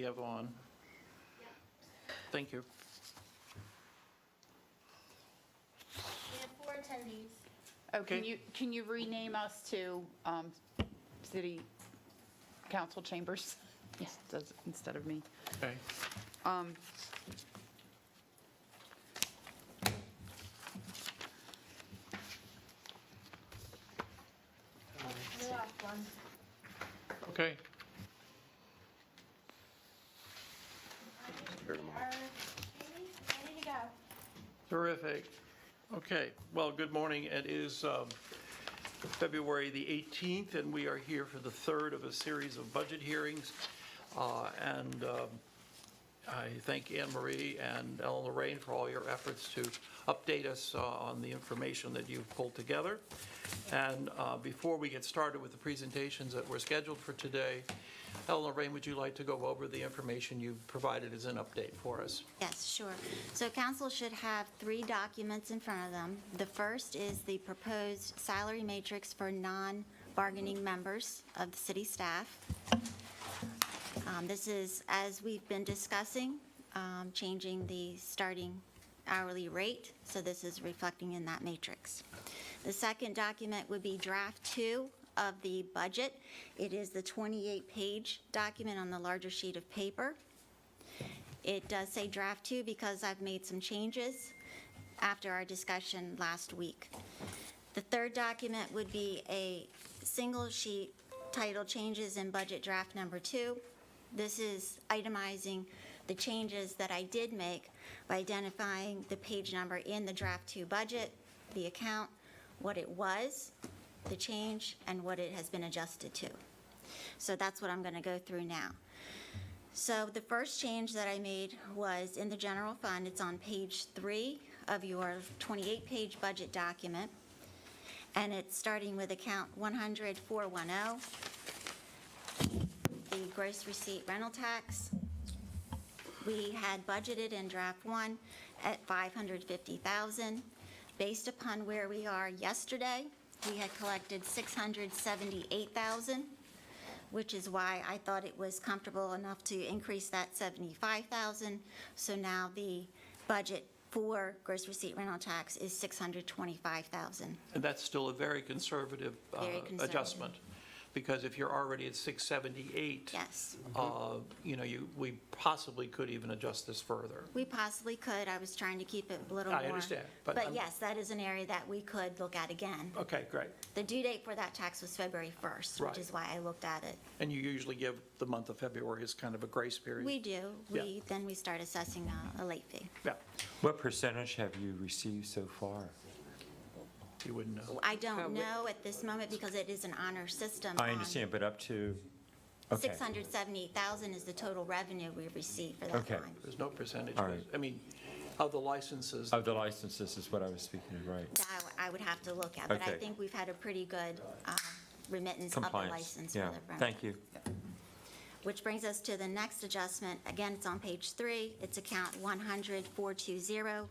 have on. Thank you. We have 4 attendees. Oh, Okay. can you rename us to City Council Chambers instead of me? Okay. You're off one. Okay. Are ready to go. Terrific. Okay. Well, good morning. It is February the 18th, and we are here for the third of a series of budget hearings. And I thank Anne Marie and Ellen Lorraine for all your efforts to update us on the information that you've pulled together. And before we get started with the presentations that were scheduled for today, Ellen Lorraine, would you like to go over the information you've provided as an update for us? Yes, sure. So council should have 3 documents in front of them. The first is the proposed salary matrix for non-bargaining members of the city staff. This is, as we've been discussing, changing the starting hourly rate, so this is reflecting in that matrix. The second document would be draft 2 of the budget. It is the 28-page document on the larger sheet of paper. It does say draft 2 because I've made some changes after our discussion last week. The third document would be a single sheet titled Changes in Budget Draft Number 2. This is itemizing the changes that I did make by identifying the page number in the draft 2 budget, the account, what it was, the change, and what it has been adjusted to. So that's what I'm going to go through now. So the first change that I made was in the general fund. It's on page 3 of your 28-page budget document, and it's starting with account 100-410, the gross receipt rental tax. We had budgeted in draft 1 at $550,000. Based upon where we are yesterday, we had collected $678,000, which is why I thought it was comfortable enough to increase that $75,000. So now the budget for gross receipt rental tax is $625,000. And that's still a very conservative Very conservative. adjustment, because if you're already at 678, Yes, we possibly could even adjust this further. we possibly could. I was trying to keep it a little more. I understand, but But I'm- yes, that is an area that we could look at again. Okay, great. The due date for that tax was February 1st, Right. which is why I looked at it. And you usually give the month of February as kind of a grace period? We do. Yeah. Then we start assessing a late fee. Yeah, What percentage have you received so far? you wouldn't know. I don't know at this moment because it is an honor system. I understand, but up to, okay. 678,000 is the total revenue we received for that Okay. line. There's no percentage. All right. I mean, of the licenses, Of the licenses is what I was speaking of, right? That I would have to look at, but I Okay. think we've had a pretty good remittance of the Compliance, license for yeah. the rental. Thank you. Which brings us to the next adjustment. Again, it's on page 3. It's account 100-420.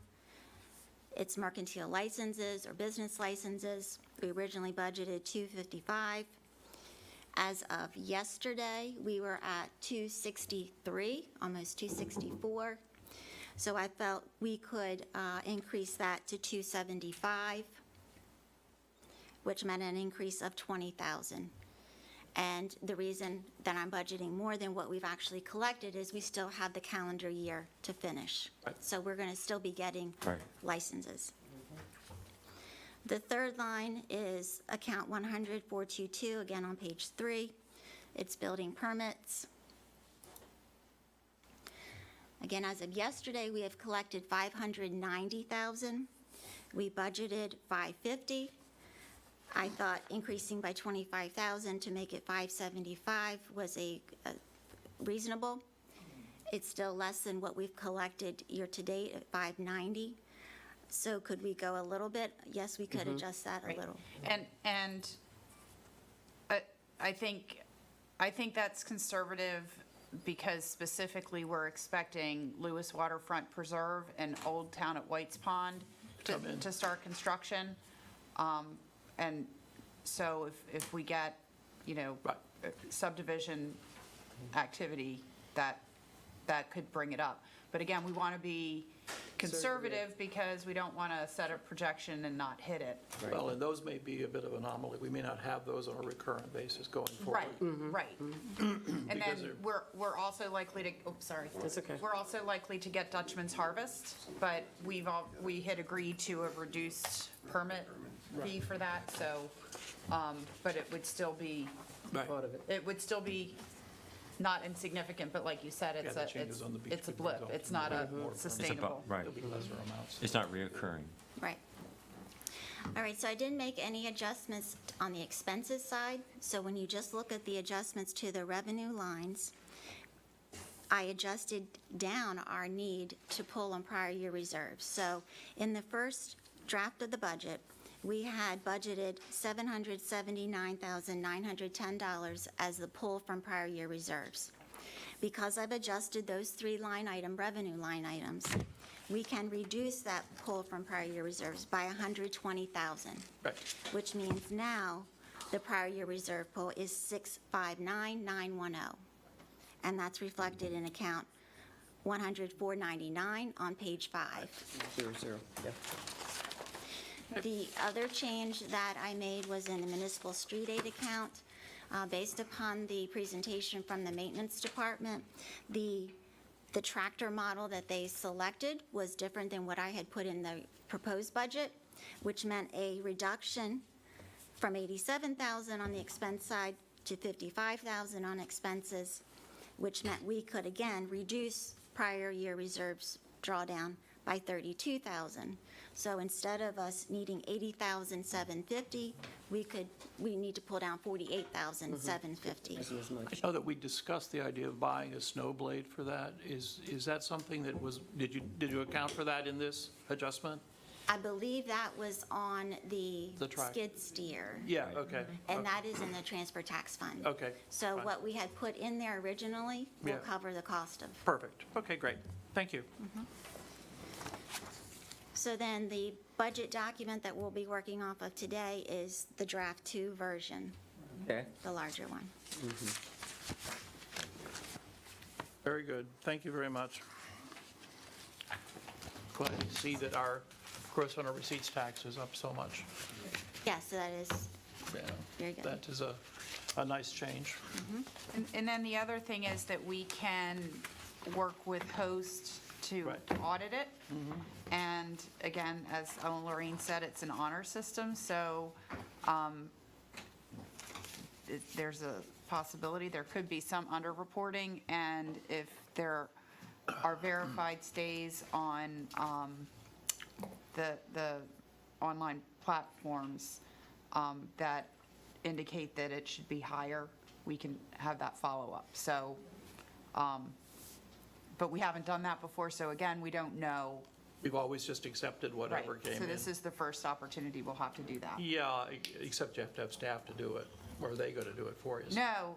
It's mercantile licenses or business licenses. We originally budgeted $255. As of yesterday, we were at $263, almost $264. So I felt we could increase that to $275, which meant an increase of $20,000. And the reason that I'm budgeting more than what we've actually collected is we still have the calendar year to finish. Right. So we're going to still be getting Right. licenses. The third line is account 100-422, again on page 3. It's building permits. Again, as of yesterday, we have collected $590,000. We budgeted $550,000. I thought increasing by $25,000 to make it $575,000 was reasonable. It's still less than what we've collected year-to-date at $590,000. So could we go a little bit? Yes, we could adjust that a Right. little. And I think that's conservative because specifically we're expecting Lewis Waterfront Preserve and Old Town at White's Pond Come in. to start construction. And so if we get, Right. subdivision activity, that that could bring it up. But again, we want to be conservative because we don't want to set a projection and not hit it. Well, and those may be a bit of an anomaly. We may not have those on a recurrent basis going forward. Right, right. And Because then they're- we're also likely to, oh, sorry. That's okay. We're also likely to get Dutchman's Harvest, but we had agreed to a reduced permit fee for that, so, but it would still be, Right. Part of it. it would still be not insignificant, but like you said, Yeah, the changes on the beach it's a could blip. result It's in not a more permanent. sustainable. Right. There'll be lesser amounts. It's not reoccurring. Right. All right, so I didn't make any adjustments on the expenses side. So when you just look at the adjustments to the revenue lines, I adjusted down our need to pull on prior year reserves. So in the first draft of the budget, we had budgeted $779,910 as the pull from prior year reserves. Because I've adjusted those three revenue line items, we can reduce that pull from prior year reserves by $120,000, Right. which which means now the prior year reserve pull is $659,910. And that's reflected in account 10499 on page 5. 0, 0, yeah. The other change that I made was in the municipal street aid account. Based upon the presentation from the maintenance department, the tractor model that they selected was different than what I had put in the proposed budget, which meant a reduction from $87,000 on the expense side to $55,000 on expenses, which meant we could again reduce prior year reserves drawdown by $32,000. So instead of us needing $80,750, we need to pull down $48,750. Isn't as much. I know that we discussed the idea of buying a snow blade for that. Is that something that was, did you account for that in this adjustment? I believe that was on the The track. skid steer. Yeah, okay. And that is in the transfer tax fund. Okay. So fine. what we had put in there originally will Yeah. cover the cost of. Perfect. Okay, great. Thank you. So then the budget document that we'll be working off of today is the draft 2 version, Okay. the larger one. Very good. Thank you very much. Glad to see that our gross on our receipts tax is up so much. Yes, that is Yeah, very good. that is a nice change. And then the other thing is that we can work with host to Right. audit it. And again, as Ellen Lorraine said, it's an honor system, so there's a possibility there could be some underreporting, and if there are verified stays on the online platforms that indicate that it should be higher, we can have that follow-up. So, but we haven't done that before, so again, we don't know. We've always just accepted whatever Right. came in. So this is the first opportunity we'll have to do that. Yeah, except you have to have staff to do it, or are they going to do it for you? No.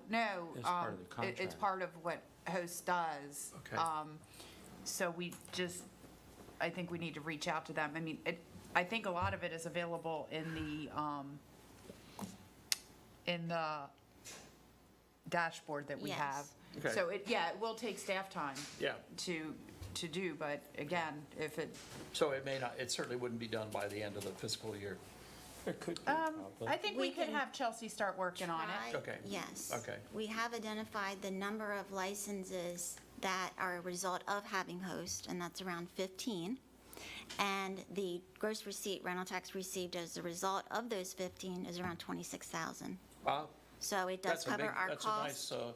It's part of the It's contract. part of what host does. Okay. So we just, I think we need to reach out to them. I mean, I think a lot of it is available in the dashboard that we Yes. have. Okay. So it will take staff time Yeah, to do, but again, if it, so it may not, it certainly wouldn't be done by the end of the fiscal year. There could be, I think We we could can have Chelsea start working on it. Right? Okay. Yes. Okay. We have identified the number of licenses that are a result of having host, and that's around 15. And the gross receipt, rental tax received as a result of those 15 is around 26,000. Wow. So it does That's a cover big, our that's a nice, cost.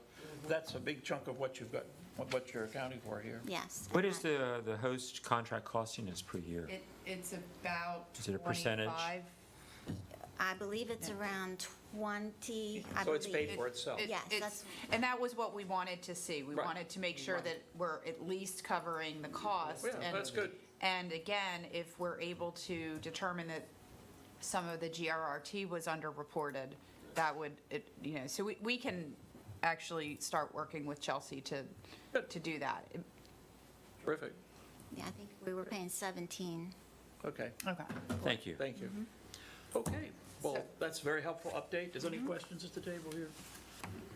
that's a big chunk of what you've got, what you're accounting for here. Yes. what and is that- the host contract costing us per year? It's about Is it a percentage? 25. I believe it's around 20, I So it's believe. paid for itself. It- Yes, it's- that's- And that was what we wanted to see. We Right. wanted to make sure that we're at least covering the cost. Yeah, and- that's good. And again, if we're able to determine that some of the GRRT was underreported, that would, so we can actually start working with Chelsea to do that. Terrific. Yeah, I think we were paying 17. Okay, Okay. Thank you. thank you. Okay, well, that's a very helpful update. Is there any questions at the table here?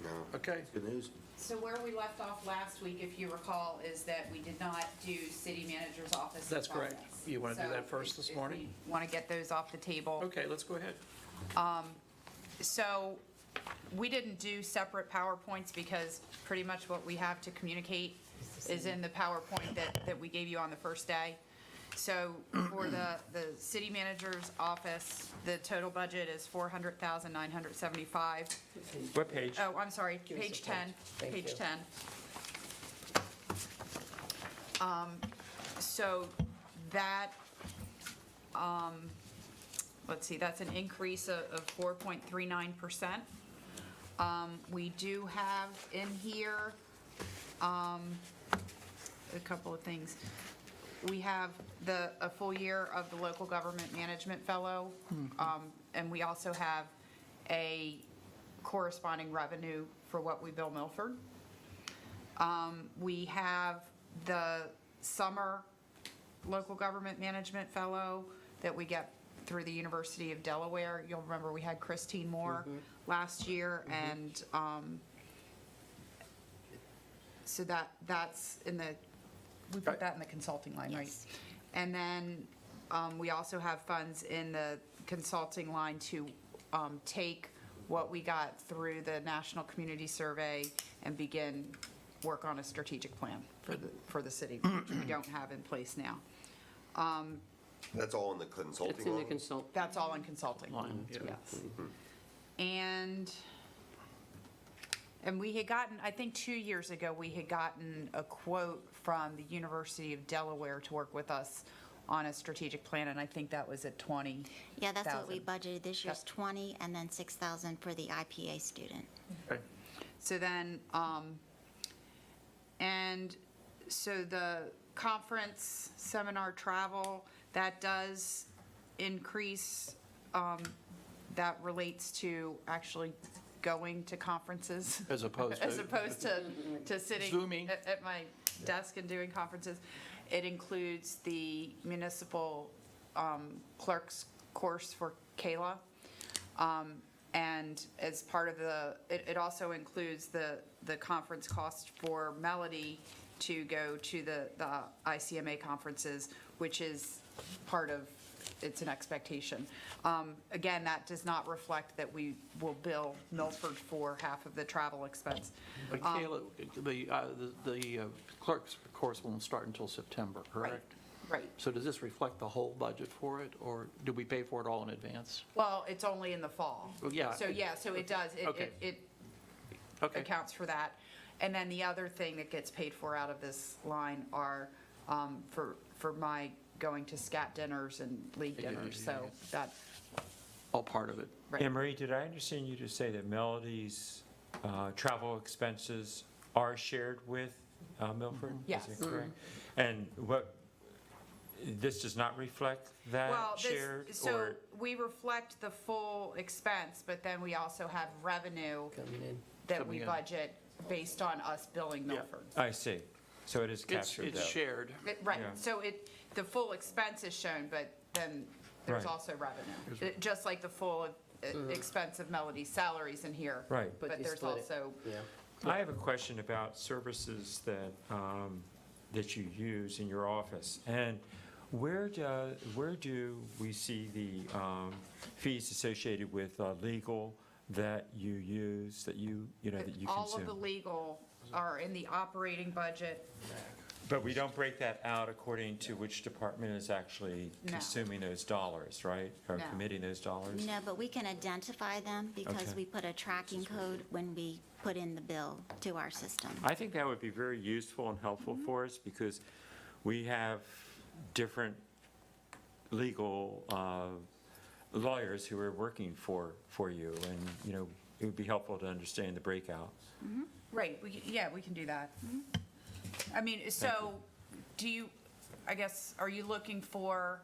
No. Okay. Good news. So where we left off last week, if you recall, is that we did not do city manager's office. That's correct. appointments. You wanna do So that first this morning? Want to get those off the table. Okay, let's go ahead. So we didn't do separate PowerPoints because pretty much what we have to communicate is in the PowerPoint that we gave you on the first day. So for the city manager's office, the total budget is $400,975. What page? Oh, I'm sorry, Give us page a 10, Thank page you. 10. So that, let's see, that's an increase of 4.39%. We do have in here a couple of things. We have a full year of the local government management fellow, and we also have a corresponding revenue for what we bill Milford. We have the summer local government management fellow that we get through the University of Delaware. You'll remember we had Christine Moore last year, and so that's in the, we put that in the consulting line, right? Yes. And then we also have funds in the consulting line to take what we got through the National Community Survey and begin work on a strategic plan for the city, which we don't have in place now. That's all in the consulting It's in the line? consult. That's all in consulting. Line, yeah. Yes. And we had gotten, I think 2 years ago, we had gotten a quote from the University of Delaware to work with us on a strategic plan, and I think that was at 20. Yeah, that's what we 1,000. budgeted. This year's Yep. 20, and then 6,000 for the IPA student. Okay. So then, and so the conference, seminar, travel, that does increase, that relates to actually going to conferences. As opposed to. As opposed to sitting Zooming. at my desk and doing conferences. It includes the municipal clerk's course for Kayla. And as part of it also includes the conference cost for Melody to go to the ICMA conferences, which is part of, it's an expectation. Again, that does not reflect that we will bill Milford for half of the travel expense. But Kayla, the clerk's course won't start until September, correct? Right. So does this reflect the whole budget for it, or do we pay for it all in advance? Well, it's only in the fall. Well, yeah. So, yeah, so it does, Okay. it Okay. accounts for that. And then the other thing that gets paid for out of this line are for my going to scat dinners and league Yeah, dinners, yeah, so yeah. that, All part of it. right. Anne Marie, did I understand you to say that Melody's travel expenses are shared with Milford? Yes. Is that correct? And this does not reflect Well, that shared? so or we reflect the full expense, but then we also have revenue Coming in. that Coming we in. budget based on us billing Yeah. Milford. I see. So it is captured It's though? shared. Right, Yeah. so the full expense is shown, but then there's Right. also revenue. Just like the full expense of Melody's salaries in here. Right. But you there's split it. also, Yeah. I have a question about services that you use in your office. And where do we see the fees associated with legal that you use, that you consume? all of the legal are in the operating budget. But we don't break that out according to which department is actually No. consuming those dollars, right? Or No. committing those dollars? No, but we can identify them because Okay. we put a tracking code when we put in the bill to our system. I think that would be very useful and helpful for us because we have different legal lawyers who are working for you. And, it would be helpful to understand the breakout. Right, we can do that. I mean, so, are you looking for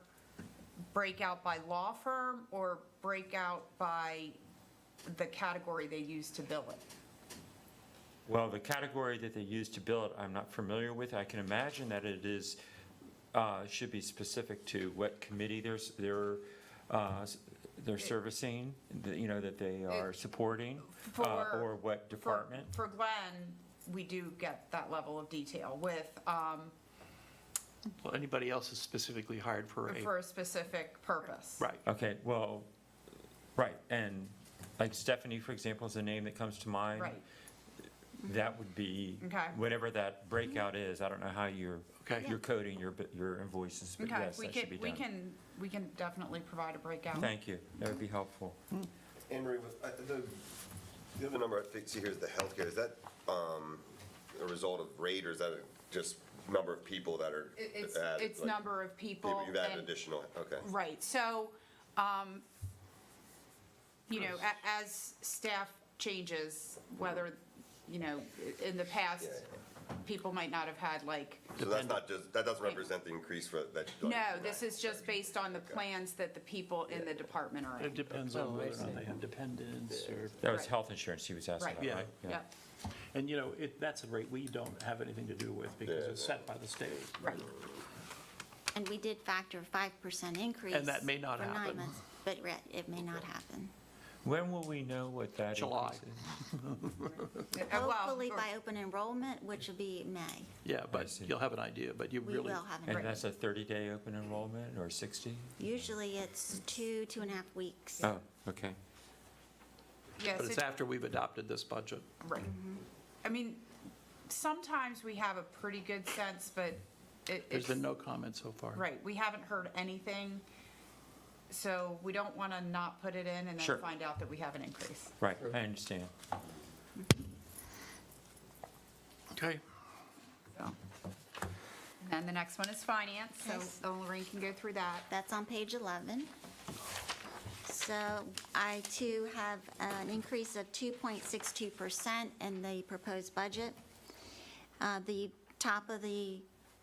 breakout by law firm or breakout by the category they use to bill it? Well, the category that they use to bill it, I'm not familiar with. I can imagine that it is, should be specific to what committee they're servicing, that they are supporting, For- or what department? For Glenn, we do get that level of detail with, Well, anybody else is specifically hired for for a specific purpose. right. Okay, well, right, and like Stephanie, for example, is a name that comes to mind. Right. That would be, Okay. whatever that breakout is, I don't know how you're Okay. you're coding your invoices, but Okay, yes, that should be done. we can definitely provide a breakout. Thank you, that would be helpful. Anne Marie, the other number I think, see here is the healthcare. Is that a result of rate, or is that just number of people that are added? It's Like, number of people. You've added and- additional, okay. Right, so, as staff changes, whether, in the past, people might not have had like, So that's not just, that doesn't represent the increase for that? no, this is just based on the plans that the people in the department are in. It depends on whether or not they have dependents or, That was Right. health insurance he was asking Right. about, Yeah. right? Yep, and that's a rate we don't have anything to do with because it's set by the state. right. And we did factor 5% increase. And that may not for 9 happen. months, but it may not happen. When will we know what that July. increase is? Well, Hopefully by open enrollment, which will be May. Yeah, I but see. you'll have an idea, but you We really, will have And an, that's a 30-day open enrollment, or 60? usually it's 2.5 weeks. Oh, okay. Yes, but it's after we've adopted this budget. right. I mean, sometimes we have a pretty good sense, but There's it's, been no comment so far. right, we haven't heard anything. So we don't want to not put it in and Sure. then find out that we have an increase. Right, I understand. Okay, So. And then the next one is finance, Yes. so Lorraine can go through that. That's on page 11. So I too have an increase of 2.62% in the proposed budget. The top of the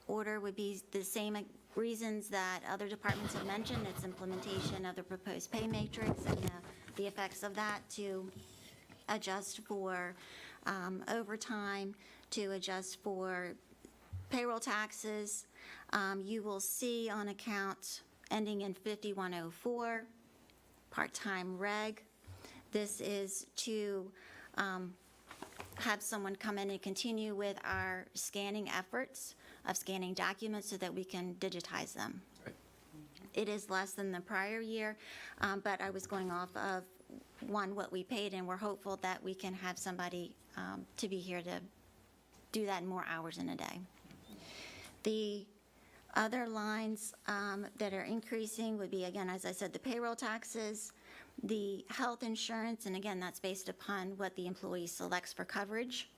order would be the same reasons that other departments have mentioned. It's implementation of the proposed pay matrix and the effects of that to adjust for overtime, to adjust for payroll taxes. You will see on account ending in 5104, part-time reg. This is to have someone come in and continue with our scanning efforts of scanning documents so that we can digitize them. Right. It is less than the prior year, but I was going off of, what we paid, and we're hopeful that we can have somebody to be here to do that in more hours in a day. The other lines that are increasing would be, again, as I said, the payroll taxes, the health insurance, and again, that's based upon what the employee selects for coverage.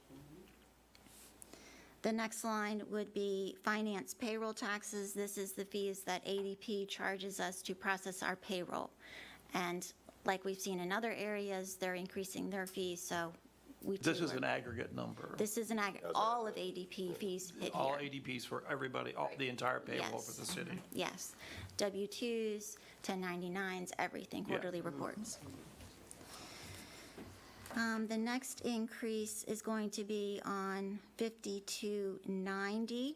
The next line would be finance payroll taxes. This is the fees that ADP charges us to process our payroll. And like we've seen in other areas, they're increasing their fees, so we too this is are- an aggregate number. This is all of ADP fees hit All here. ADPs for everybody, the entire payroll for Yes. the city. Yes, W-2s, 1099s, everything, Yeah. quarterly reports. The next increase is going to be on 5290.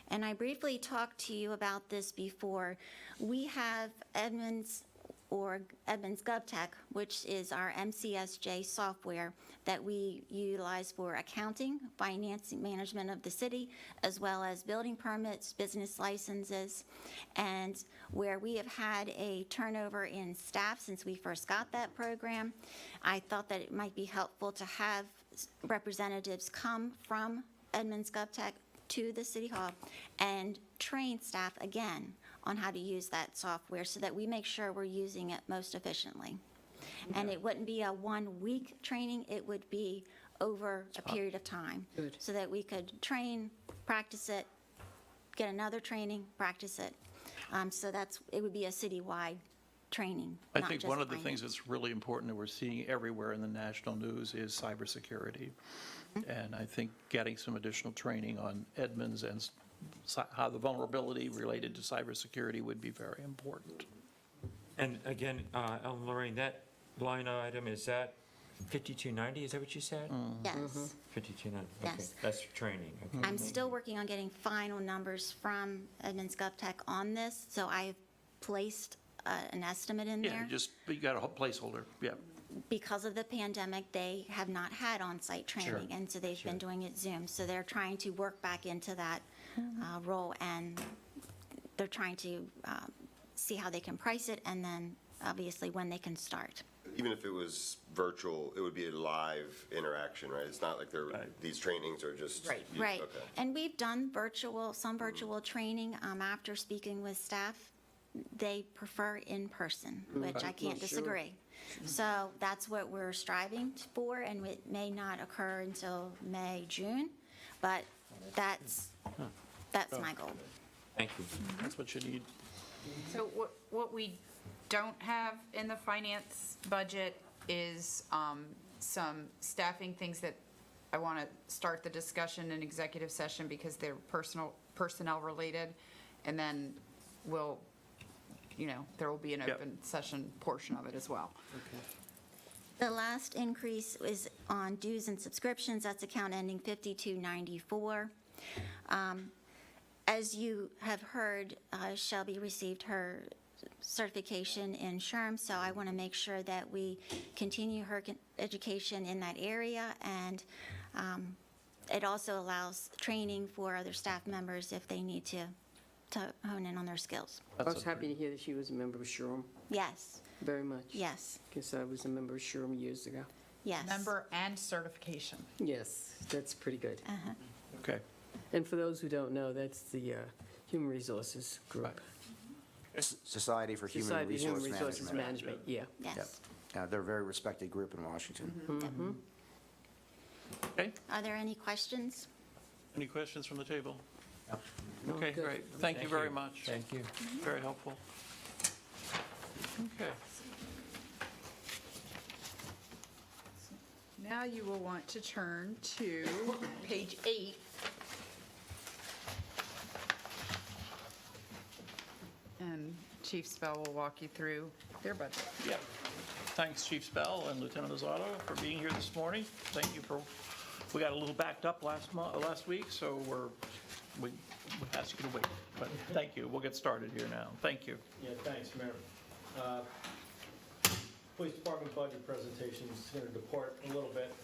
And I briefly talked to you about this before. We have Edmunds GovTech, which is our MCSJ software that we utilize for accounting, financing, management of the city, as well as building permits, business licenses. And where we have had a turnover in staff since we first got that program, I thought that it might be helpful to have representatives come from Edmunds GovTech to the City Hall and train staff again on how to use that software so that we make sure we're using it most efficiently. And it wouldn't be a 1-week training, it would be over a period of time. So that we could train, practice it, get another training, practice it. So it would be a citywide training, I not think just one of the finance. things that's really important that we're seeing everywhere in the national news is cybersecurity. And I think getting some additional training on Edmunds and how the vulnerability related to cybersecurity would be very important. And again, Ellen Lorraine, that line item, is that 5290, is that what you said? Yes. 5290, okay, Yes. that's for training, okay. I'm still working on getting final numbers from Edmunds GovTech on this, so I've placed an estimate in Yeah, there. you got a whole placeholder, yeah. Because of the pandemic, they have not had on-site training, and so they've been doing it Zoom. So they're trying to work back into that role, and they're trying to see how they can price it, and then obviously when they can start. Even if it was virtual, it would be a live interaction, right? It's not like these trainings are just. Right. Right. Okay. And we've done some virtual training. After speaking with staff, they prefer in person, which I can't disagree. So that's what we're striving for, and it may not occur until May, June, but that's my goal. Thank you. That's what you need. So what we don't have in the finance budget is some staffing things that I want to start the discussion in executive session because they're personnel related, and then there will be an Yep. open session portion of it as well. The last increase is on dues and subscriptions. That's account ending 5294. As you have heard, Shelby received her certification in SHRM, so I want to make sure that we continue her education in that area, and it also allows training for other staff members if they need to hone in on their skills. I was happy to hear that she was a member of SHRM, Yes, very much. yes, Because I was a member of SHRM years ago. yes. Member and certification. Yes, that's pretty good. Okay. And for those who don't know, that's the Human Resources Group. Society for Human Society of Human Resource Resources Management. Management, yeah. Yes. They're a very respected group in Washington. Okay, Are there any questions? any questions from the table? No, Okay, good. great. Thank you very much. Thank you. Very helpful. Okay. Now you will want to turn to page 8. And Chief Spell will walk you through their budget. Yeah. Thanks, Chief Spell and Lieutenant Azzato, for being here this morning. Thank you we got a little backed up last week, so we asked you to wait. But thank you. We'll get started here now. Thank you. Yeah, thanks, Mayor. Police Department budget presentation is going to depart a little bit.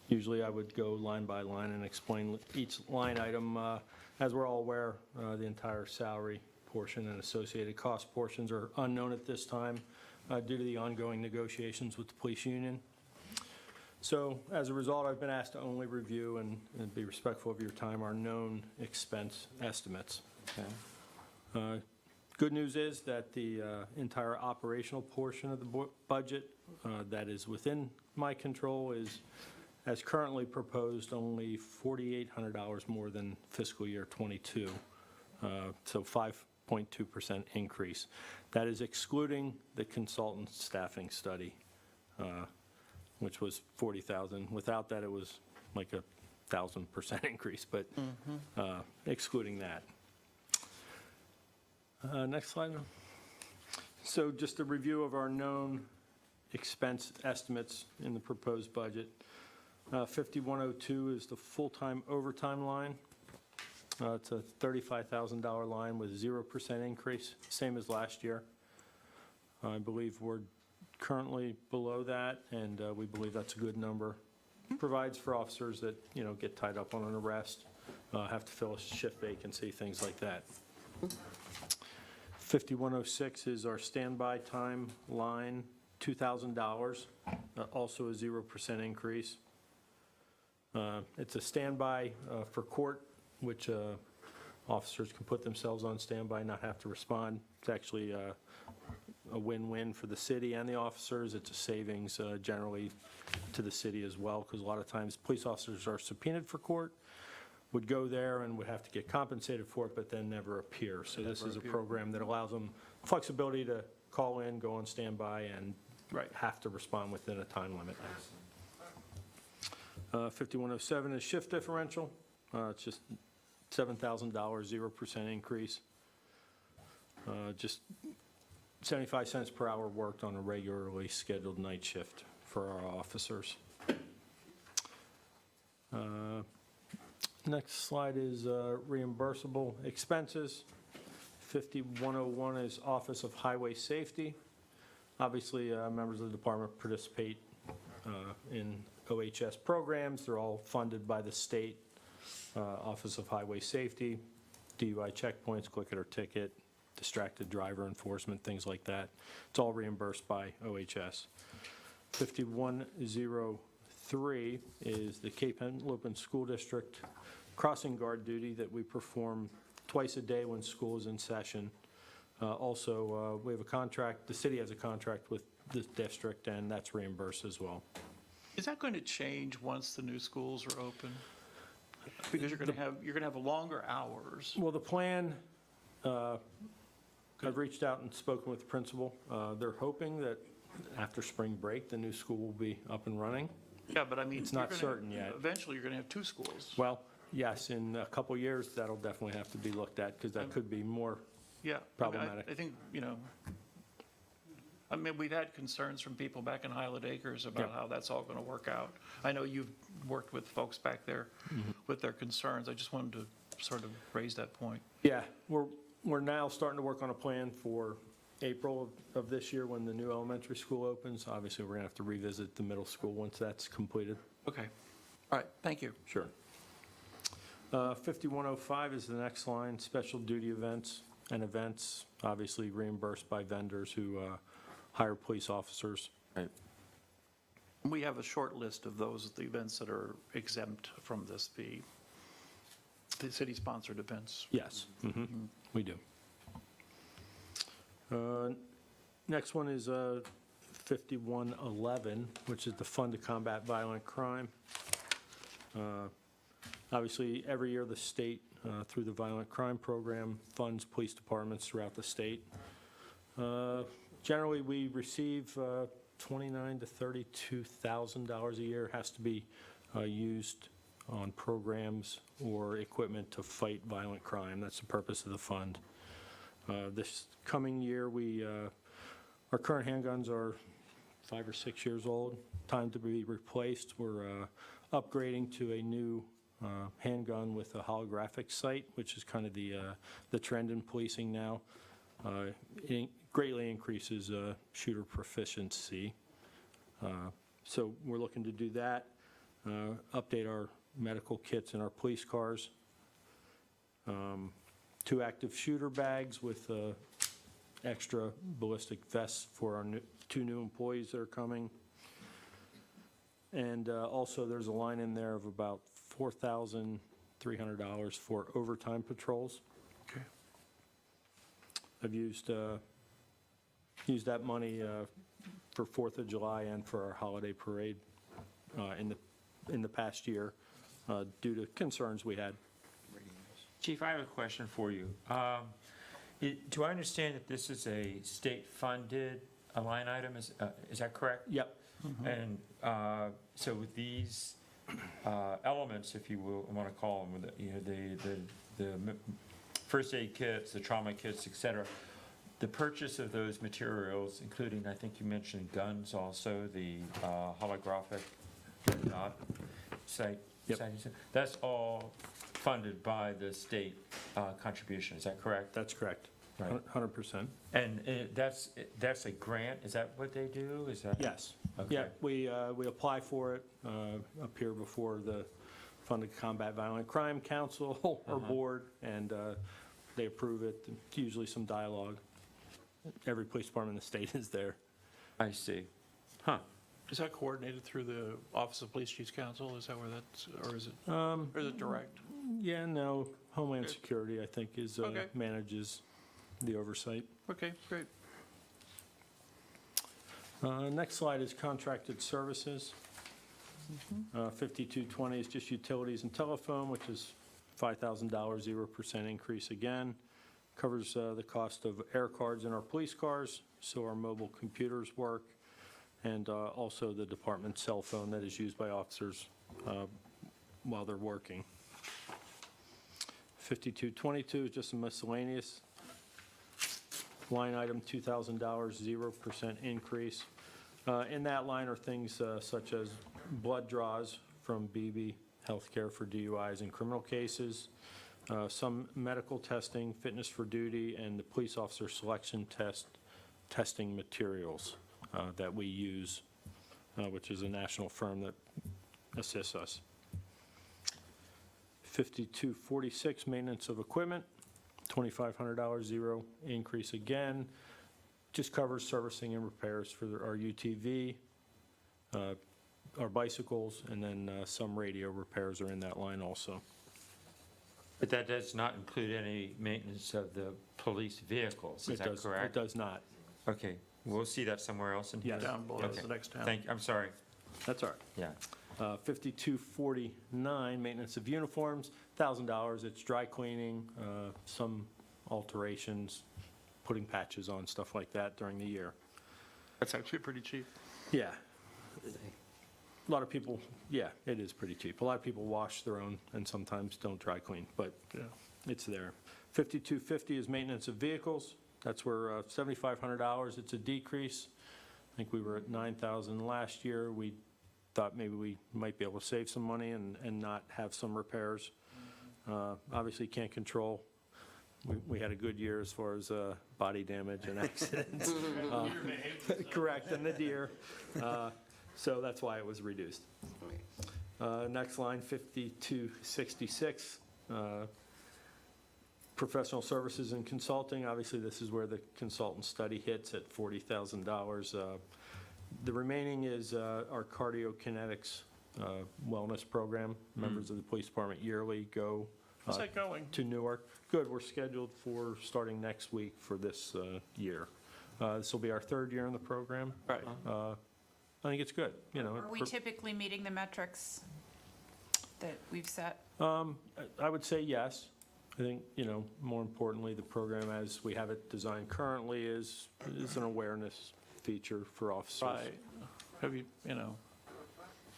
Usually I would go line by line and explain each line item. As we're all aware, the entire salary portion and associated cost portions are unknown at this time due to the ongoing negotiations with the police union. So as a result, I've been asked to only review and be respectful of your time our known expense estimates. Good news is that the entire operational portion of the budget that is within my control is, as currently proposed, only $4,800 more than fiscal year '22, so 5.2% increase. That is excluding the consultant staffing study, which was $40,000. Without that, it was like 1,000% increase, but excluding that. Next slide. So just a review of our known expense estimates in the proposed budget. 5102 is the full-time overtime line. It's a $35,000 line with 0% increase, same as last year. I believe we're currently below that, and we believe that's a good number. Provides for officers that, get tied up on an arrest, have to fill a shift vacancy, things like that. 5106 is our standby time line, $2,000, also a 0% increase. It's a standby for court, which officers can put themselves on standby, not have to respond. It's actually a win-win for the city and the officers. It's a savings generally to the city as well, because a lot of times police officers are subpoenaed for court, would go there and would have to get compensated for it, but then never appear. So this is a program that allows them flexibility to call in, go on standby, and have to respond within a time limit. 5107 is shift differential. It's just $7,000, 0% increase. Just 75 cents per hour worked on a regularly scheduled night shift for our officers. Next slide is reimbursable expenses. 5101 is Office of Highway Safety. Obviously, members of the department participate in OHS programs. They're all funded by the state Office of Highway Safety, DUI checkpoints, click it or ticket, distracted driver enforcement, things like that. It's all reimbursed by OHS. 5103 is the Cape Henlopen School District crossing guard duty that we perform twice a day when school is in session. Also, we have a contract, the city has a contract with this district, and that's reimbursed as well. Is that going to change once the new schools are open? Because you're going to have longer hours. Well, the plan, I've reached out and spoken with the principal. They're hoping that after spring break, the new school will be up and running. Yeah, but I mean. It's not you're gonna- certain yet. Eventually, you're going to have two schools. Well, yes, in a couple years, that'll definitely have to be looked at, because that could be more. Yeah. Problematic. I think, I mean, we've had concerns from people back in Highland Acres about Yeah. how that's all going to work out. I know you've worked with folks back there with their concerns. I just wanted to sort of raise that point. Yeah, we're now starting to work on a plan for April of this year when the new elementary school opens. Obviously, we're going to have to revisit the middle school once that's completed. Okay. All right, thank you. Sure. 5105 is the next line, special duty events and events, obviously reimbursed by vendors who hire police officers. Right. We have a short list of those, the events that are exempt from this fee. The city-sponsored events. Yes, we do. Next one is 5111, which is the Fund to Combat Violent Crime. Obviously, every year the state, through the Violent Crime Program, funds police departments throughout the state. Generally, we receive $29,000 to $32,000 a year. Has to be used on programs or equipment to fight violent crime. That's the purpose of the fund. This coming year, our current handguns are 5 or 6 years old, time to be replaced. We're upgrading to a new handgun with a holographic sight, which is kind of the trend in policing now. It greatly increases shooter proficiency. So we're looking to do that, update our medical kits in our police cars. 2 active shooter bags with extra ballistic vests for our 2 new employees that are coming. And also, there's a line in there of about $4,300 for overtime patrols. Okay. I've used that money for 4th of July and for our holiday parade in the past year due to concerns we had. Chief, I have a question for you. Do I understand that this is a state-funded line item? Is that correct? Yep. And so with these elements, if you will, I want to call them, the first aid kits, the trauma kits, et cetera, the purchase of those materials, including, I think you mentioned guns also, the holographic sight, Yep. that's all funded by the state contribution, is that correct? That's correct. Right. 100%. And that's a grant, is that what they do? Is that? Yes. Okay. Yeah, we apply for it, appear before the Fund to Combat Violent Crime Council or board, and they approve it. Usually some dialogue. Every police department in the state is there. I see. Huh. Is that coordinated through the Office of Police Chiefs Council? Is that where that's, or is it direct? Yeah, no, Homeland Okay. Security, I think, Okay. manages the oversight. Okay, great. Next slide is contracted services. 5220 is just utilities and telephone, which is $5,000, 0% increase again. Covers the cost of air cards in our police cars, so our mobile computers work, and also the department cell phone that is used by officers while they're working. 5222 is just a miscellaneous line item, $2,000, 0% increase. In that line are things such as blood draws from BB Healthcare for DUIs and criminal cases, some medical testing, fitness for duty, and the police officer selection testing materials that we use, which is a national firm that assists us. 5246, maintenance of equipment, $2,500, zero increase again. Just covers servicing and repairs for our UTV, our bicycles, and then some radio repairs are in that line also. But that does not include any maintenance of the police vehicles, is that correct? It does not. Okay, we'll see that somewhere else in here? Yes. Down below Okay. the next tab. I'm sorry, That's all right. yeah. 5249, maintenance of uniforms, $1,000. It's dry cleaning, some alterations, putting patches on, stuff like that during the year. That's actually pretty cheap. Yeah. A lot of people, yeah, it is pretty cheap. A lot of people wash their own and sometimes don't dry clean, but it's there. 5250 is maintenance of vehicles. That's where $7,500, it's a decrease. I think we were at 9,000 last year. We thought maybe we might be able to save some money and not have some repairs. Obviously can't control. We had a good year as far as body damage and accidents. Correct, and the deer. So that's why it was reduced. Next line, 5266, professional services and consulting. Obviously, this is where the consultant study hits at $40,000. The remaining is our cardiokinetics wellness program. Members of the police department yearly go How's that going? to Newark. Good, we're scheduled for starting next week for this year. This will be our third year in the program. Right. I think it's good, you know. Are we typically meeting the metrics that we've set? I would say yes. I think, you know, more importantly, the program as we have it designed currently is an awareness feature for officers. Right. Have you, you know,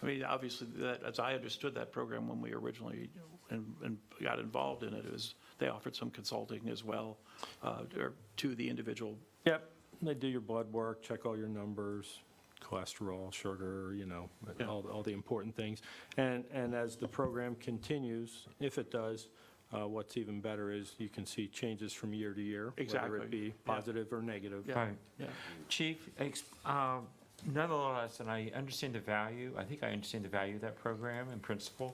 I mean, obviously, that, as I understood that program when we originally and got involved in it, is they offered some consulting as well or to the individual. Yep, they do your blood work, check all your numbers, cholesterol, sugar, you know, Yeah. all the important things. And as the program continues, if it does, what's even better is you can see changes from year to year. Whether Exactly. it be positive or negative. Yeah. Right. Yeah. Chief, nonetheless, and I understand the value, I think I understand the value of that program in principle,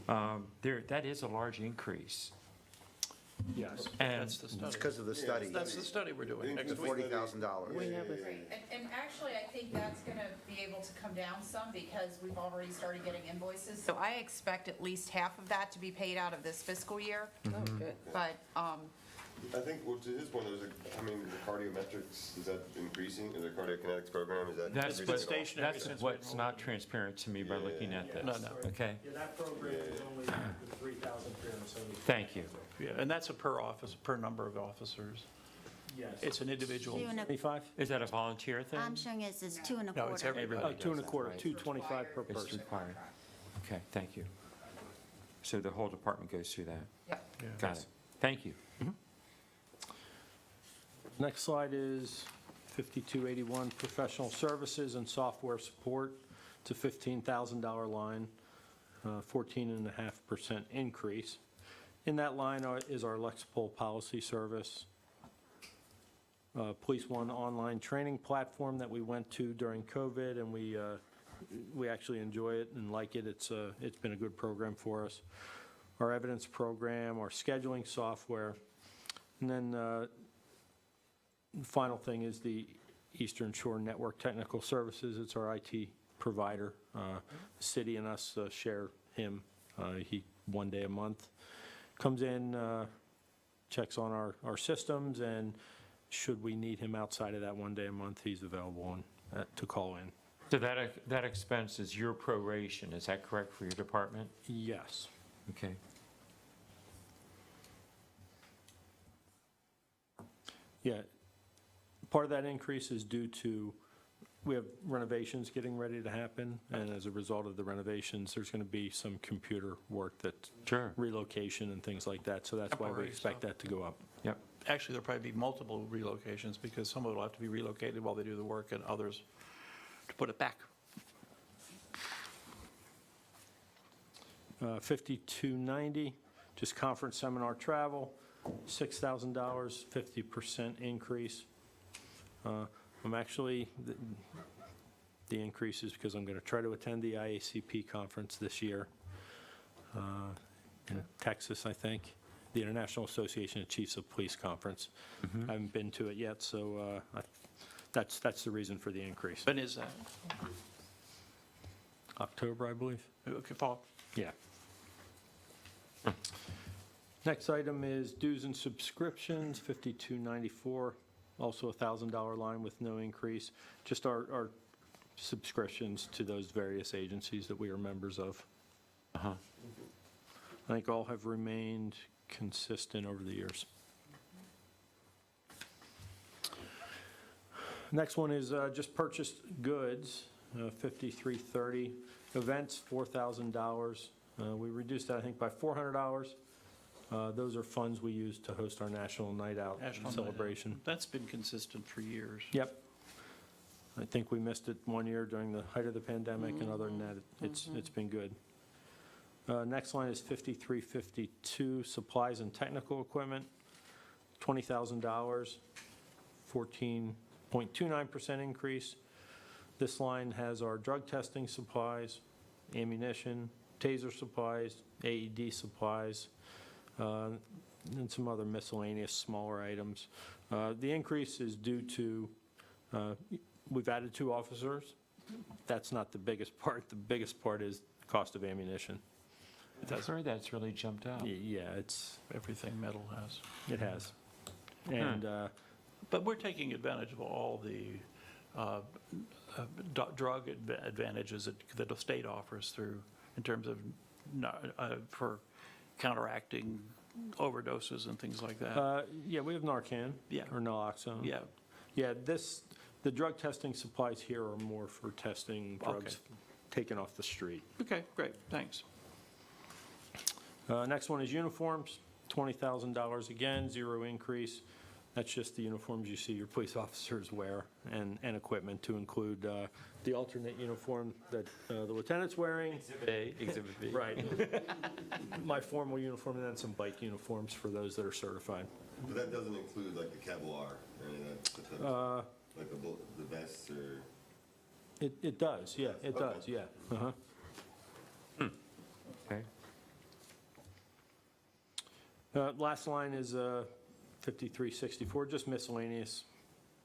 that is a large increase. Yes. And That's the study. It's because of the study, That's the study we're doing the next week. $40,000. We have a, And actually, I think that's going to be able to come down some because we've already started getting invoices. So I expect at least half of that to be paid out of this fiscal year, oh, good. but, I think, well, to his point, there's a, I mean, the cardiometrics, is that increasing? Is the cardiokinetics program, is that? that's been what- stationary that's since what's we- not transparent to me by looking at this. No, no. Okay, Yeah, that program is only $3,370. thank you. Yeah, and that's a per office, per number of officers. Yes. It's an individual. 25? Is that a volunteer thing? I'm showing it as 2 and a No, quarter. it's everybody. Oh, 2 and a does that, quarter, right? 225 per It's person. required. Okay, thank you. So the whole department goes through that? yep. Yeah. Got it. Thank you. Next slide is 5281, professional services and software support. It's a $15,000 line, 14.5% increase. In that line is our Lexipol policy service, Police One online training platform that we went to during COVID, and we actually enjoy it and like it. It's been a good program for us. Our evidence program, our scheduling software, and then the final thing is the Eastern Shore Network Technical Services. It's our IT provider. The city and us share him. He, 1 day a month, comes in, checks on our systems, and should we need him outside of that 1 day a month, he's available to call in. So that expense is your proration, is that correct for your department? Yes. Okay. Yeah. Part of that increase is due to, we have renovations getting ready to happen, and as a result of the renovations, there's going to be some computer work that, Sure. relocation and things like that, so that's why we Temporary expect stuff. that to go up. Yep. Actually, there'll probably be multiple relocations because some of it will have to be relocated while they do the work and others to put it back. 5290, just conference, seminar, travel, $6,000, 50% increase. I'm actually, the increase is because I'm going to try to attend the IACP conference this year in Texas, I think, the International Association of Chiefs of Police Conference. I haven't been to it yet, so that's the reason for the increase. When is that? October, I believe. Okay, Paul? Yeah. Next item is dues and subscriptions, $52.94, also a $1,000 line with no increase. Just our subscriptions to those various agencies that we are members of. I think all have remained consistent over the years. Next one is just purchased goods, $53.30. Events, $4,000. We reduced that, I think, by $400. Those are funds we use to host our National Night Out National Night Out. celebration. That's been consistent for years. Yep. I think we missed it one year during the height of the pandemic, and other than that, it's been good. Next line is $53.52, supplies and technical equipment, $20,000, 14.29% increase. This line has our drug testing supplies, ammunition, taser supplies, AED supplies, and some other miscellaneous smaller items. The increase is due to, we've added 2 officers. That's not the biggest part. The biggest part is cost of ammunition. I've heard that's really jumped up. Yeah, it's, Everything metal has. it has. And But we're taking advantage of all the drug advantages that the state offers through, in terms of, for counteracting overdoses and things like that. yeah, we have Narcan. Yeah. Or naloxone. Yeah, Yeah, the drug testing supplies here are more for testing drugs taken off the street. okay, great, thanks. Next one is uniforms, $20,000 again, 0 increase. That's just the uniforms you see your police officers wear, and equipment, to include the alternate uniform that the lieutenant's wearing. Exhibit A, Exhibit B. Right. My formal uniform, and then some bike uniforms for those that are certified. But that doesn't include like the Kevlar or any of that, like the vests or? It does, yeah, it Okay. does, yeah. Uh-huh. Okay. Last line is 5364, just miscellaneous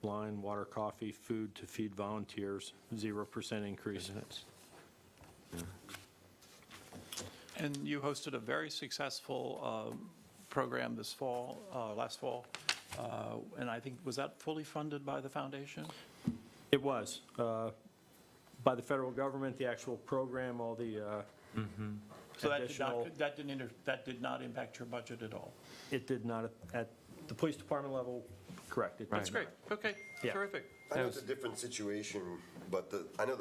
line, water, coffee, food to feed volunteers, 0% increase. And you hosted a very successful program this fall, last fall, and I think, was that fully funded by the foundation? It was. By the federal government, the actual program, all the So additional, that did not impact your budget at all? it did not, at the police department level, correct. It did That's great, okay, Yeah. terrific. I know it's a different situation, but I know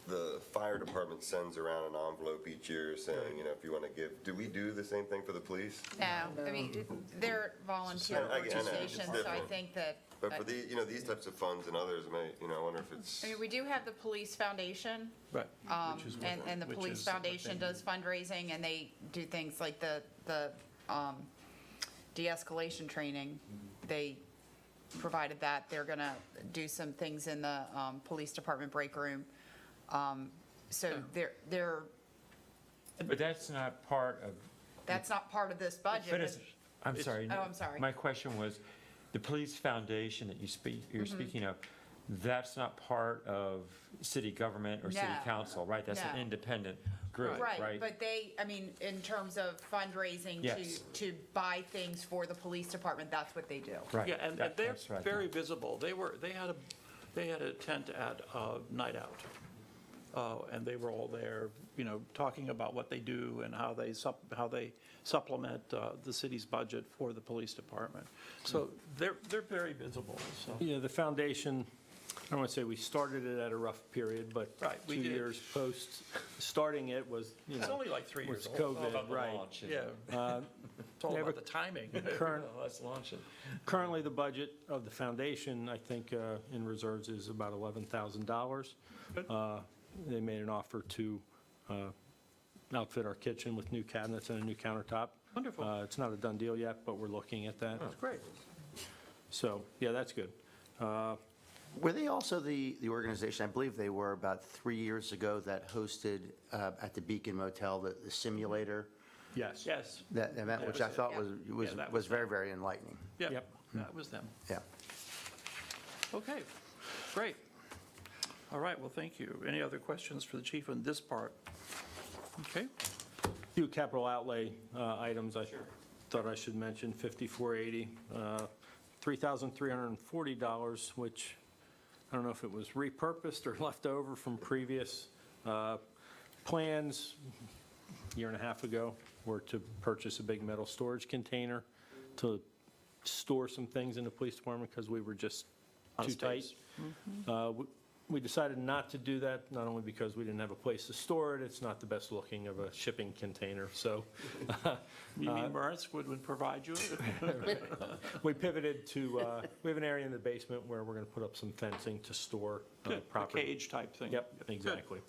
the fire department sends around an envelope each year saying, if you want to give, do we do the same thing for the police? No, I mean, they're volunteer I know, it's organizations, so I different. think that, But for these types of funds and others, I wonder if it's. I mean, we do have the police foundation, Right. and the police foundation does fundraising, and they do things like the de-escalation training. They provided that. They're going to do some things in the police department break room. So they're, But that's not part of, that's not part of this budget. but it's, I'm sorry. Oh, I'm sorry. My question was, the police foundation that you're speaking of, that's not part of city government or city No. council, right? That's an No. independent group, right? Right, but they, I mean, in terms of fundraising Yes. to buy things for the police department, that's what they do. Right. Yeah, and That- they're that's right. very visible. They had a tent at Night Out. And they were all there, talking about what they do and how they supplement the city's budget for the police department. So they're very visible, so. Yeah, the foundation, I don't want to say we started it at a rough period, but Right, we 2 did. years post starting it was, It's only like 3 years was old. COVID, right. Yeah, it's all they have about a the timing. Let's launch it. Currently, the budget of the foundation, I think, in reserves is about $11,000. Good. They made an offer to outfit our kitchen with new cabinets and a new countertop. Wonderful. It's not a done deal yet, but we're looking at that. That's great. So, yeah, that's good. Were they also the organization, I believe they were about 3 years ago, that hosted at the Beacon Motel, the simulator, Yes. Yes. that event, That which was I it. thought Yeah. was Yeah, that was was very, them. very enlightening. Yep. That was them. Yeah. Okay, great. All right, well, thank you. Any other questions for the chief on this part? Okay, Few capital outlay items I thought I should mention, 5480, $3,340, which I don't know if it was repurposed or left over from previous plans a year and a half ago, were to purchase a big metal storage container to store some things in the police department because we were just Out of too tight. space. We decided not to do that, not only because we didn't have a place to store it, it's not the best looking of a shipping container, so you mean Morris would provide you? we pivoted to, we have an area in the basement where we're going to put up some fencing to store Good, a property. cage type thing. Yep, Good. exactly.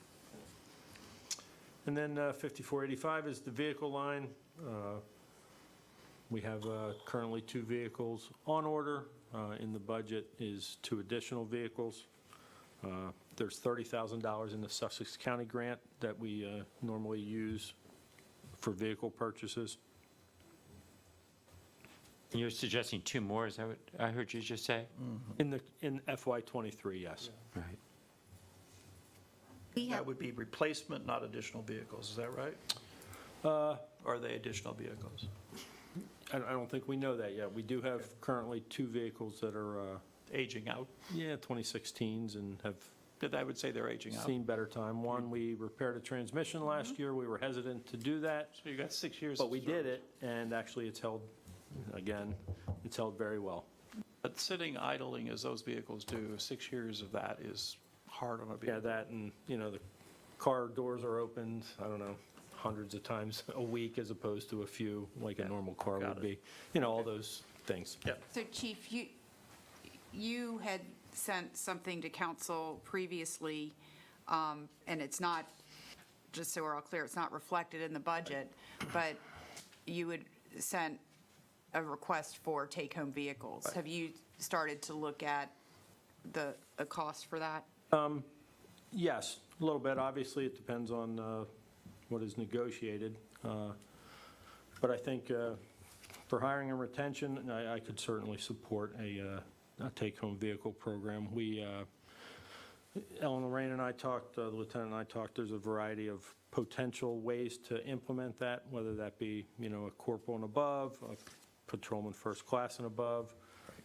And then 5485 is the vehicle line. We have currently 2 vehicles on order. In the budget is 2 additional vehicles. There's $30,000 in the Sussex County grant that we normally use for vehicle purchases. And you're suggesting 2 more, is that what I heard you just say? In FY '23, yes. Right. We That have, would be replacement, not additional vehicles, is that right? Or are they additional vehicles? I don't think we know that yet. We do have currently 2 vehicles that are, Aging out? 2016s and have I would say they're aging out. seen better time. One, we repaired a transmission last year. We were hesitant to do that, So you got 6 years. but of we did service. it, and actually it's held, again, it's held very well. But sitting idling as those vehicles do, 6 years of that is hard on a Yeah, vehicle. that and, the car doors are opened, I don't know, hundreds of times a week as opposed to a few like a normal car got would it. be. All those things. Yeah. So Chief, you had sent something to council previously, and it's not, just so we're all clear, it's not reflected in the budget, but you had sent a request for take-home vehicles. Have you started to look at a cost for that? Yes, a little bit. Obviously, it depends on what is negotiated. But I think for hiring and retention, I could certainly support a take-home vehicle program. Ellen Lorraine and I talked, the lieutenant and I talked, there's a variety of potential ways to implement that, whether that be, a corporal and above, a patrolman first class and above,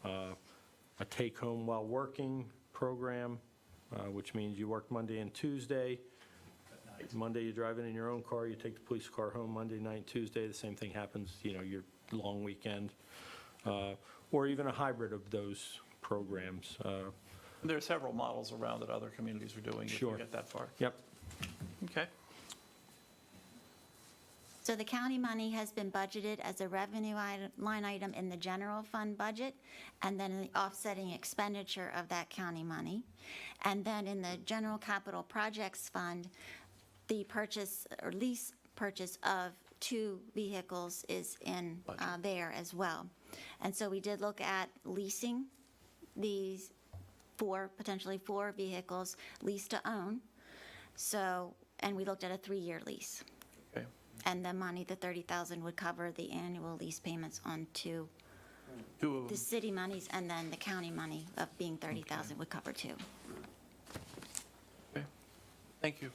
a take-home while working program, which means you work Monday and Tuesday. Monday, you drive in your own car, you take the police car home Monday night, Tuesday, the same thing happens, your long weekend, or even a hybrid of those programs. There are several models around that other communities are doing if you Sure. get that far. Yep. Okay. so the county money has been budgeted as a revenue line item in the general fund budget, and then the offsetting expenditure of that county money. And then in the general capital projects fund, the purchase or lease purchase of 2 vehicles is in there as well. And so we did look at leasing these potentially 4 vehicles, lease to own. So, and we looked at a 3-year lease. Okay. And the money, the $30,000 would cover the annual lease payments on 2, 2 of the them. city monies, and then the county money of being 30,000 would cover 2. Okay. Thank you.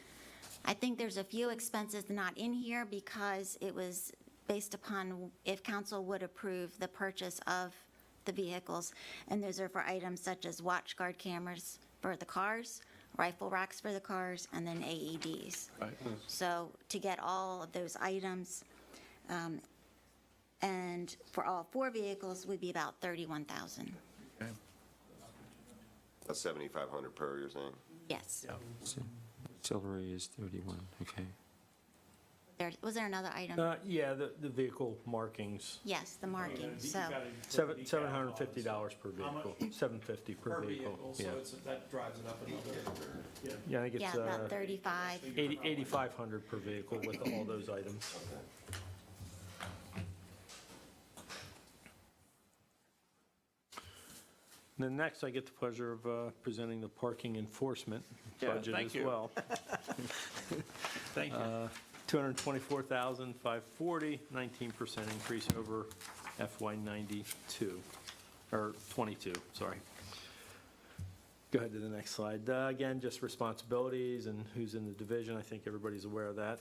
I think there's a few expenses not in here because it was based upon if council would approve the purchase of the vehicles. And those are for items such as watch guard cameras for the cars, rifle racks for the cars, and then AEDs. Right. So to get all of those items, and for all 4 vehicles would be about $31,000. Okay. That's 7,500 per, you're saying? Yes. Yeah. Auxiliary is 31, okay. Was there another item? Yeah, the vehicle markings, Yes, the markings, so. $750 per vehicle, $750 per vehicle. Yeah, that drives it up another. yeah, I think Yeah, it's about 35. $8,500 per vehicle with all those items. Then next, I get the pleasure of presenting the parking enforcement Yeah, budget thank as you. well. Thank you. $224,540, 19% increase over FY '92, or '22, sorry. Go ahead to the next slide. Again, just responsibilities and who's in the division. I think everybody's aware of that.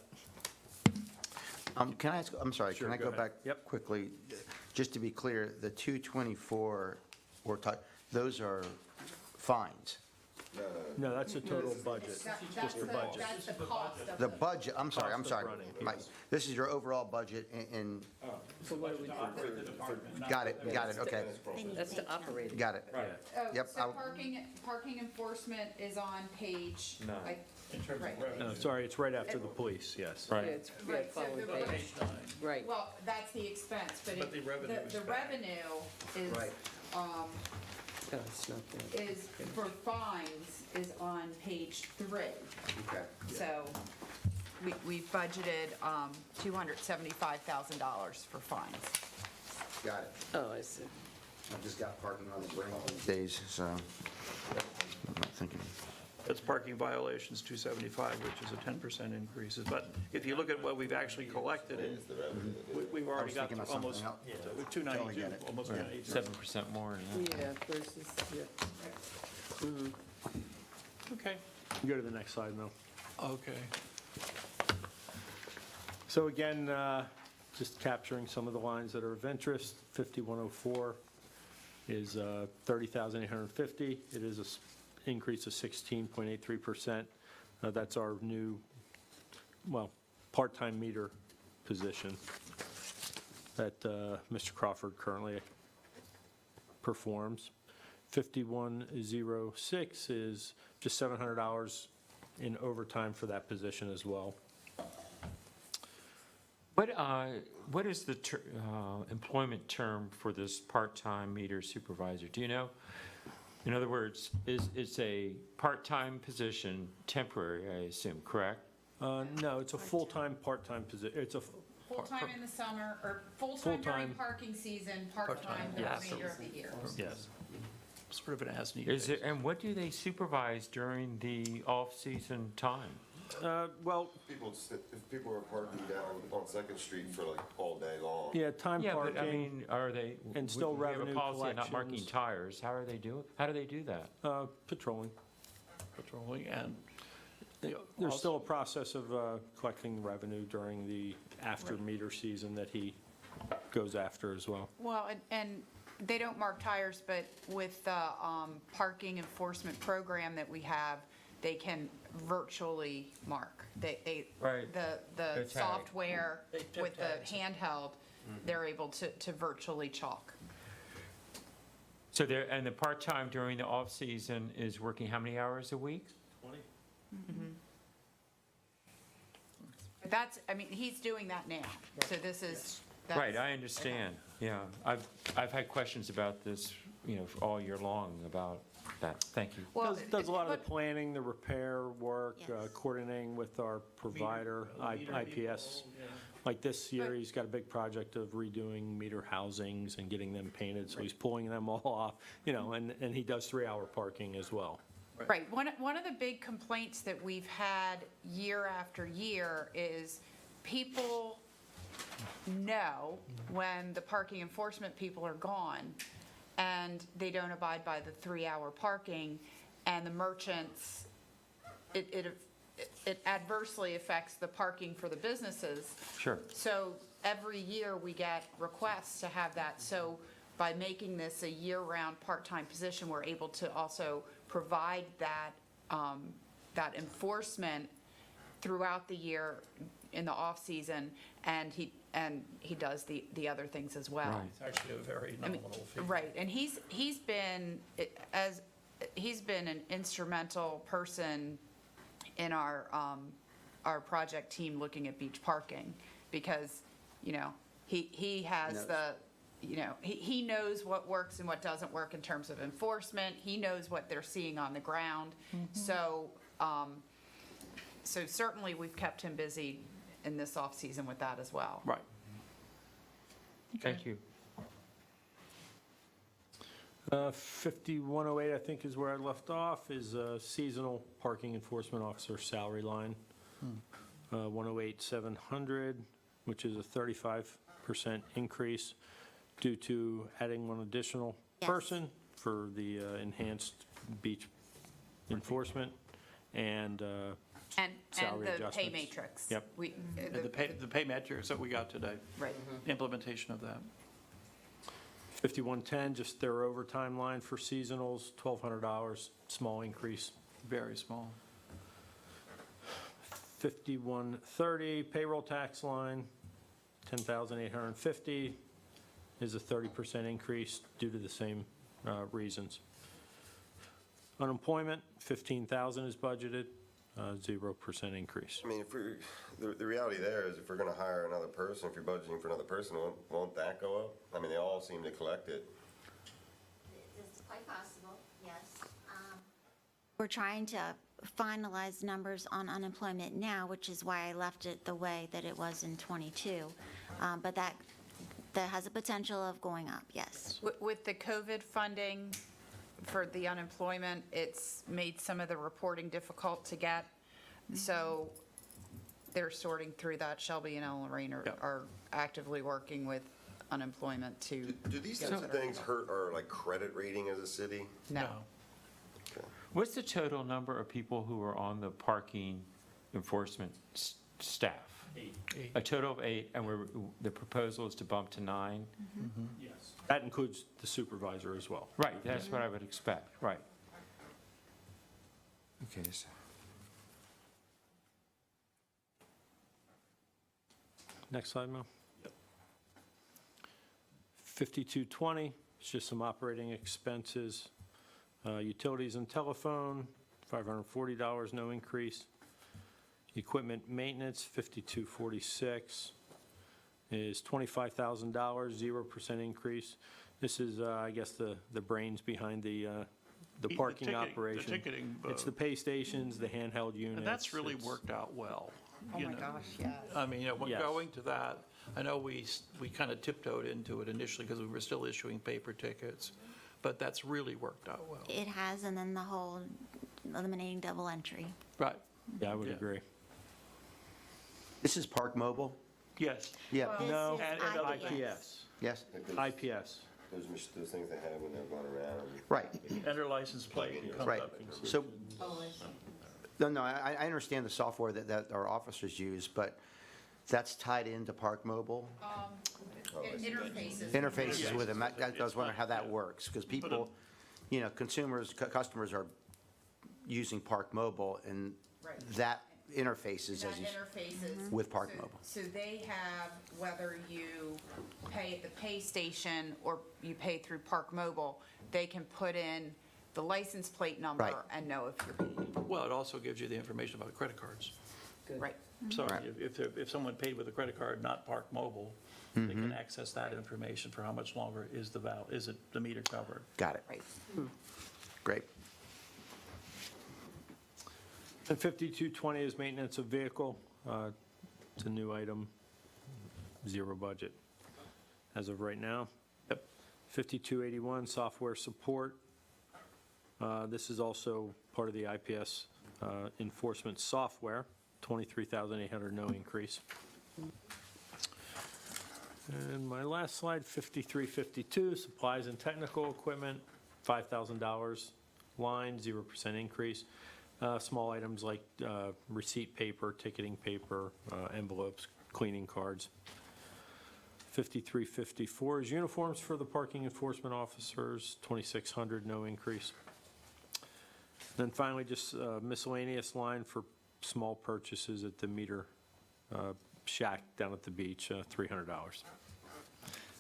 Can I ask, I'm sorry, Sure, can I go go ahead. back Yep. quickly? Just to be clear, the 224, those are fines. No, that's the total budget. That's the budget. That's the cost of The budget, I'm sorry, Cost of running, yes. This is your overall budget in, So what do we do? got it, okay, That's to operate it. got it. Oh, Yep, so parking enforcement is on page. Nine. Right. No, sorry, it's right after the police, yes. Yeah, Right. it's Right, so following the- page. Right. Well, that's the expense, but But the revenue is the back. revenue is, Right. No, it's not that. is for fines is on page 3. Okay. So we budgeted $275,000 for fines. Got it. Oh, I see. I've just got parking on the brain these days, so I'm not thinking. That's parking violations, 275, which is a 10% increase. But if you look at what we've actually collected, we've already got thinking of almost something else. 292, Totally get it. almost 293. 7% more, yeah. Yeah, versus, yeah. Okay. Go to the next slide, Mel. Okay. So again, just capturing some of the lines that are of interest. 5104 is $30,850. It is an increase of 16.83%. That's our new, well, part-time meter position that Mr. Crawford currently performs. 5106 is just $700 in overtime for that position as well. What is the employment term for this part-time meter supervisor? Do you know? In other words, it's a part-time position, temporary, I assume, correct? No, it's a full-time, part-time position. It's a, Full-time in the summer, or full-time during Full-time. parking season, part-time the yeah. remainder of the year. yes. Sort of an as-needed Is it, basis. and what do they supervise during the off-season time? Well, If people are parking down on Second Street for like all day long. yeah, time Yeah, but I parking, mean, are they? and still we have a revenue policy on not marking collections. tires. How do they do that? patrolling. Patrolling and they There's also- still a process of collecting revenue during the after-meter season that he goes after as well. Well, and they don't mark tires, but with the parking enforcement program that we have, they can virtually mark. They Right. The The tag. software They tip with the tags. handheld, they're able to virtually chalk. So there, and the part-time during the off-season is working how many hours a week? But that's, I mean, he's doing that now, so this is. that's- Right, I understand, yeah. I've had questions about this, all year long about that. Thank you. Well, Does a lot of the but- planning, the repair work, Yes. coordinating with our provider, IPS. Like this year, he's got a big project of redoing meter housings and getting them painted, so he's pulling them all off, and he does 3-hour parking as well. Right, one of the big complaints that we've had year after year is people know when the parking enforcement people are gone, and they don't abide by the 3-hour parking, and the merchants, it adversely affects the parking for the businesses. Sure. So every year, we get requests to have that. So by making this a year-round part-time position, we're able to also provide that, that enforcement throughout the year in the off-season, and he does the other things as well. Right. It's actually a very I mean, nominal fee. right, and he's been an instrumental person in our project team looking at beach parking, because, he has he knows what works and what doesn't work in terms of enforcement. He knows what they're seeing on the ground. So, so certainly we've kept him busy in this off-season with that as well. Right. Thank you. 5108, I think is where I left off, is seasonal parking enforcement officer salary line. 108,700, which is a 35% increase due to adding one additional Yes. person for the enhanced beach enforcement and And salary the pay adjustments. matrix. Yep. And the pay metrics that we got today, Right. implementation of that. 5110, just their overtime line for seasonals, $1,200, small increase. Very small. 5130, payroll tax line, 10,850, is a 30% increase due to the same reasons. Unemployment, 15,000 is budgeted, 0% increase. I mean, if we're, the reality there is if we're gonna hire another person, if you're budgeting for another person, won't that go up? I mean, they all seem to collect it. It's quite possible, yes. We're trying to finalize numbers on unemployment now, which is why I left it the way that it was in '22. But that has a potential of going up, yes. With the COVID funding for the unemployment, it's made some of the reporting difficult to get. So they're sorting through that. Shelby and Lorraine Yep. are actively working with unemployment to. Do these get types of better. things hurt our like credit rating as a city? No. What's the total number of people who are on the parking enforcement staff? 8. A total of 8, and the proposal is to bump to 9? Yes. That includes the supervisor as well. Right, that's what I would expect, right. Okay, so. Next slide, Mel. 5220, it's just some operating expenses. Utilities and telephone, $540, no increase. Equipment maintenance, 5246, is $25,000, 0% increase. This is, I guess, the brains behind the parking operation. The ticketing. It's the pay stations, the handheld units. And that's really it's- worked out well. Oh you my know. gosh, yes. I mean, Yes. going to that, I know we kind of tiptoed into it initially because we were still issuing paper tickets, but that's really worked out well. It has, and then the whole eliminating double entry. Right, Yeah, I would Yeah. agree. This is Park Mobile? yes. Yeah, This No, is and IPS. yes, IPS. Those things they had when they were going around. right, Enter license plate comes right. up. So, no, I understand the software that our officers use, but that's tied into Park Mobile? Interfaces. Interfaces with them, I was wondering how that works, because people, consumers, customers are using Park Mobile, and Right. that interfaces That as you, interfaces. with Park So- Mobile. So they have, whether you pay at the pay station or you pay through Park Mobile, they can put in the license plate number Right. and know if you're paid. Well, it also gives you the information about credit cards. Right. So Right. if someone paid with a credit card, not Park Mobile, they can access that information for how much longer is the meter covered. Got it, Right. great. And 5220 is maintenance of vehicle. It's a new item, 0 budget as of right now. Yep. 5281, software support. This is also part of the IPS enforcement software, 23,800, no increase. And my last slide, 5352, supplies and technical equipment, $5,000 line, 0% increase. Small items like receipt paper, ticketing paper, envelopes, cleaning cards. 5354 is uniforms for the parking enforcement officers, 2,600, no increase. Then finally, just miscellaneous line for small purchases at the meter shack down at the beach, $300.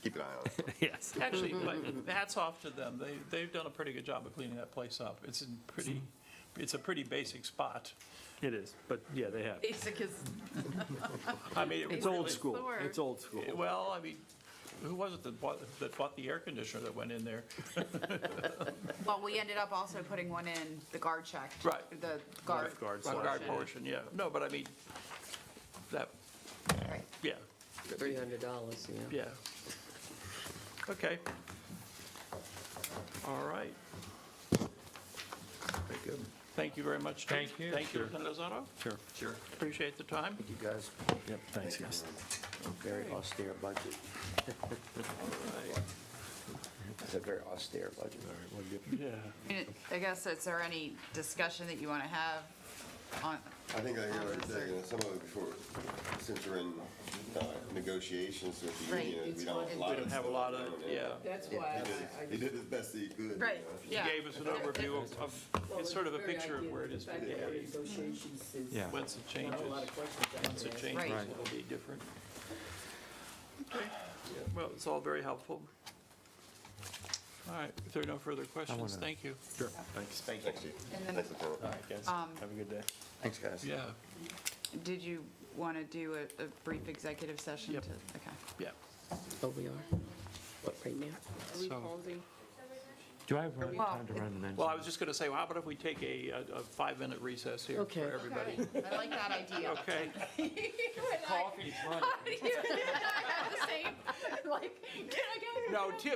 Keep an eye on it. Yes. Actually, but hats off to them. They've done a pretty good job of cleaning that place up. It's a pretty basic spot. It is, but yeah, they have. Basic is, I mean, It's old the school. word. It's old school. Well, I mean, who was it that bought the air conditioner that went in there? well, we ended up also putting one in the guard shack. Right. The guard. Lifeguard Guard portion. portion, yeah. No, but I mean, that, Right. yeah, $300, yeah. yeah. Okay. All right. Very good. Thank you very much, Tim. Thank you. Thank you, Sure. Lieutenant Lozano. Sure. Appreciate the time. Thank you, guys. Yep, thanks, guys. Very austere budget. It's a very austere budget. Yeah. I guess, is there any discussion that you want to have on? I think I hear what you're saying, some of it before, since we're in negotiations with the Right, union, it's we don't have a fine. lot We of don't have a stuff lot of, going on. yeah. That's why He did his best he could. Right, you know. yeah. He gave us an overview of, it's sort of a picture of where it is today. Negotiations is. Yeah. Once it changes, Not a lot of questions. I once it have. changes, Right. it'll be different. Okay, well, it's all very helpful. All right, if there are no further questions, thank you. Sure, thanks. Thanks, Chief. And then- Thanks, Lieutenant. All right, guys, have a good day. Thanks, guys. Yeah, Did you want to do a brief executive session? Yep. Okay. yeah. Oh, we are? What, right now? Are we So- pausing? Do I have Well- time to run the mention? Well, I was just going to say, well, how about if we take a 5-minute recess here Okay. for everybody? I like that idea. Okay, Coffee's running. I have the same, like, can I go? no, Tim,